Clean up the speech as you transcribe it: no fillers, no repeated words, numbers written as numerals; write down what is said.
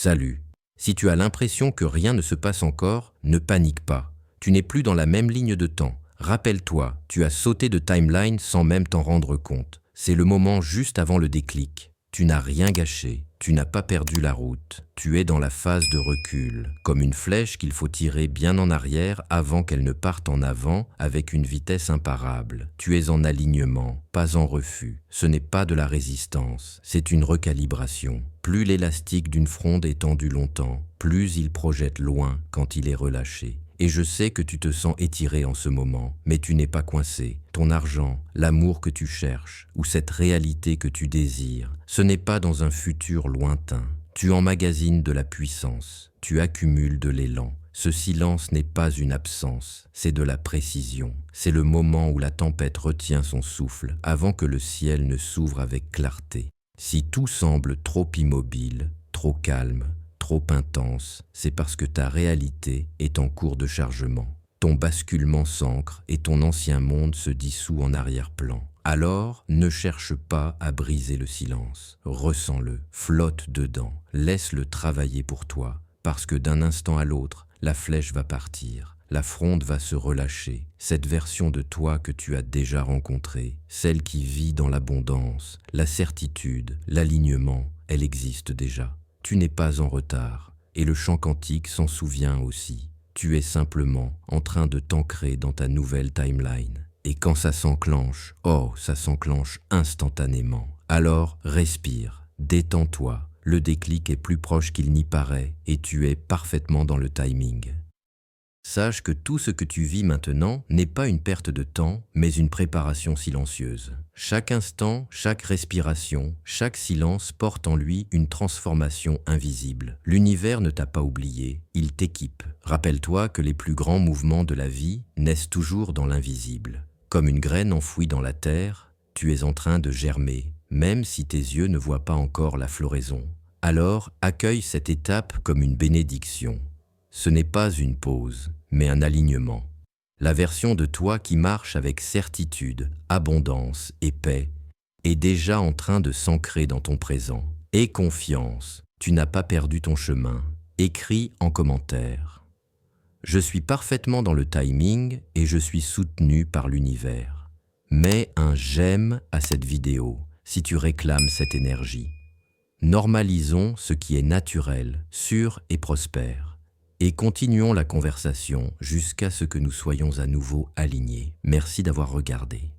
Salut. Si tu as l'impression que rien ne se passe encore, ne panique pas. Tu n'es plus dans la même ligne de temps. Rappelle-toi, tu as sauté de timeline sans même t'en rendre compte. C'est le moment juste avant le déclic. Tu n'as rien gâché, tu n'as pas perdu la route. Tu es dans la phase de recul, comme une flèche qu'il faut tirer bien en arrière avant qu'elle ne parte en avant avec une vitesse imparable. Tu es en alignement, pas en refus. Ce n'est pas de la résistance, c'est une recalibration. Plus l'élastique d'une fronde est tendu longtemps, plus il projette loin quand il est relâché. Et je sais que tu te sens étiré en ce moment, mais tu n'es pas coincé. Ton argent, l'amour que tu cherches, ou cette réalité que tu désires, ce n'est pas dans un futur lointain. Tu emmagasines de la puissance, tu accumules de l'élan. Ce silence n'est pas une absence, c'est de la précision. C'est le moment où la tempête retient son souffle avant que le ciel ne s'ouvre avec clarté. Si tout semble trop immobile, trop calme, trop intense, c'est parce que ta réalité est en cours de chargement. Ton basculement s'ancre et ton ancien monde se dissout en arrière-plan. Alors, ne cherche pas à briser le silence. Ressens-le, flotte dedans, laisse-le travailler pour toi, parce que d'un instant à l'autre, la flèche va partir. La fronde va se relâcher, cette version de toi que tu as déjà rencontrée, celle qui vit dans l'abondance, la certitude, l'alignement, elle existe déjà. Tu n'es pas en retard, et le chant quantique s'en souvient aussi. Tu es simplement en train de t'ancrer dans ta nouvelle timeline. Et quand ça s'enclenche, oh, ça s'enclenche instantanément. Alors, respire, détends-toi, le déclic est plus proche qu'il n'y paraît, et tu es parfaitement dans le timing. Sache que tout ce que tu vis maintenant n'est pas une perte de temps, mais une préparation silencieuse. Chaque instant, chaque respiration, chaque silence porte en lui une transformation invisible. L'univers ne t'a pas oublié, il t'équipe. Rappelle-toi que les plus grands mouvements de la vie naissent toujours dans l'invisible. Comme une graine enfouie dans la terre, tu es en train de germer, même si tes yeux ne voient pas encore la floraison. Alors, accueille cette étape comme une bénédiction. Ce n'est pas une pause, mais un alignement. La version de toi qui marche avec certitude, abondance et paix est déjà en train de s'ancrer dans ton présent. Aie confiance, tu n'as pas perdu ton chemin. Écris en commentaire. Je suis parfaitement dans le timing et je suis soutenu par l'univers. Mets un j'aime à cette vidéo si tu réclames cette énergie. Normalisons ce qui est naturel, sûr et prospère. Et continuons la conversation jusqu'à ce que nous soyons à nouveau alignés. Merci d'avoir regardé.